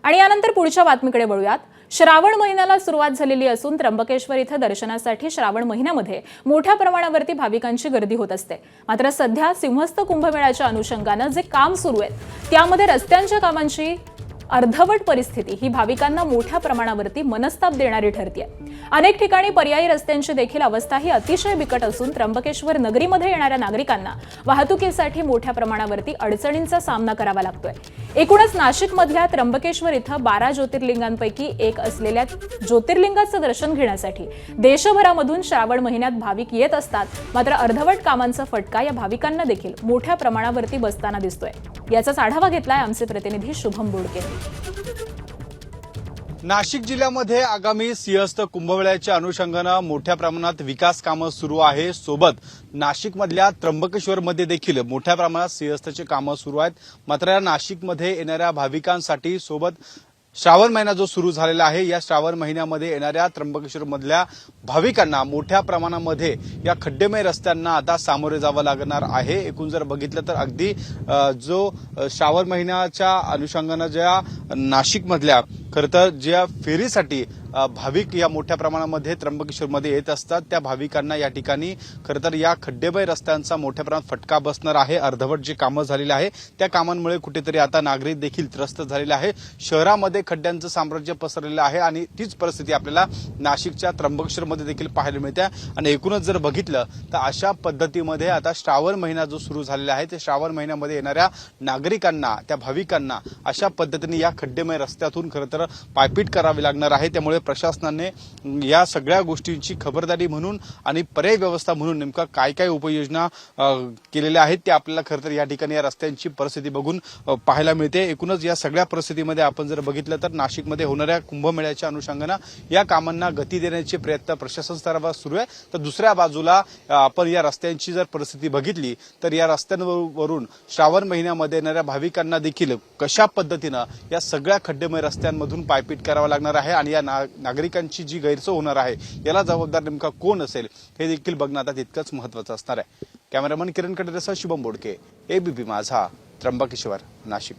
आणि यानंतर पुढच्या बातमीकडे वळूयात। श्रावण महिन्याला सुरुवात झालेली असून त्र्यंबकेश्वर इथे दर्शनासाठी श्रावण महिन्यामध्ये मोठ्या प्रमाणावरती भाविकांची गर्दी होत असते। मात्र सध्या सिंहस्थ कुंभमेळ्याच्या अनुषंगाने जे काम सुरू आहे त्यामध्ये रस्त्यांच्या कामांची अर्धवट परिस्थिती ही भाविकांना मोठ्या प्रमाणावरती मनस्ताप देणारी ठरते। अनेक ठिकाणी पर्यायी रस्त्यांची देखील अवस्था ही अतिशय बिकट असून त्र्यंबकेश्वर नगरीमध्ये येणाऱ्या नागरिकांना वाहतुकीसाठी मोठ्या प्रमाणावरती अडचणींचा सामना करावा लागतोय। एकूणच नाशिकमधल्या त्र्यंबकेश्वर इथं 12 ज्योतिर्लिंगांपैकी एक असलेल्या ज्योतिर्लिंगाचं दर्शन घेण्यासाठी देशभरामधून श्रावण महिन्यात भाविक येत असतात। मात्र अर्धवट कामांचा फटका या भाविकांना देखील मोठ्या प्रमाणावरती बसताना दिसतोय। याचाच आढावा घेतलाय आमचे प्रतिनिधी शुभम बोडके। नाशिक जिल्ह्यामध्ये आगामी सिंहस्थ कुंभमेळ्याच्या अनुषंगाने मोठ्या प्रमाणात विकास कामं सुरू आहे। सोबत नाशिकमधल्या त्र्यंबकेश्वरमध्ये देखील मोठ्या प्रमाणात सिंहस्थचे कामं सुरू आहेत। मात्र नाशिकमध्ये येणाऱ्या भाविकांसाठी सोबत श्रावण महिना जो सुरू झालेला आहे या श्रावण महिन्यामध्ये येणाऱ्या त्र्यंबकेश्वर मधल्या भाविकांना मोठ्या प्रमाणामध्ये या खड्डेमय रस्त्यांना आता सामोरे जावं लागणार आहे। एकूण जर बघितलं तर अगदी जो श्रावण महिन्याच्या अनुषंगाने ज्या नाशिकमधल्या खरं तर ज्या फेरीसाठी भाविक या मोठ्या प्रमाणामध्ये त्र्यंबकेश्वरमध्ये येत असतात त्या भाविकांना या ठिकाणी खरं तर या खड्डेमय रस्त्यांचा मोठ्या प्रमाणात फटका बसणार आहे। अर्धवट जे कामं झालेली आहे त्या कामांमुळे कुठेतरी आता नागरिक देखील त्रस्त झालेले आहे। शहरामध्ये खड्ड्यांचं साम्राज्य पसरलेलं आहे आणि तीच परिस्थिती आपल्याला नाशिकच्या त्र्यंबकेश्वरमध्ये देखील पाहायला मिळते। आणि एकूणच जर बघितलं तर अशा पद्धतीमध्ये आता श्रावण महिना जो सुरू झालेला आहे ते श्रावण महिन्यामध्ये येणाऱ्या नागरिकांना त्या भाविकांना अशा पद्धतीने या खड्डेमय रस्त्यातून खरं तर पायपीट करावी लागणार आहे। त्यामुळे प्रशासनाने या सगळ्या गोष्टींची खबरदारी म्हणून आणि पर्याय व्यवस्था म्हणून नेमका काय काय उपाययोजना केलेल्या आहेत ते आपल्याला खरं तर या ठिकाणी या रस्त्यांची परिस्थिती बघून पाहायला मिळते। एकूणच या सगळ्या परिस्थितीमध्ये आपण जर बघितलं तर नाशिकमध्ये होणाऱ्या कुंभमेळ्याच्या अनुषंगाने या कामांना गती देण्याचे प्रयत्न प्रशासन स्तरावर सुरू आहे। तर दुसऱ्या बाजूला आपण या रस्त्यांची जर परिस्थिती बघितली तर या रस्त्यांवरून श्रावण महिन्यामध्ये येणाऱ्या भाविकांना देखील कशा पद्धतीने या सगळ्या खड्डेमय रस्त्यांमधून पायपीट करावा लागणार आहे आणि या नागरिकांची जी गैरसोय होणार आहे याला जबाबदार नेमका कोण असेल हे देखील बघणं आता तितकंच महत्त्वाचं असणार आहे। कॅमेरामन किरण कटरेसह शुभम बोडके, एबीपी माझा, त्र्यंबकेश्वर, नाशिक।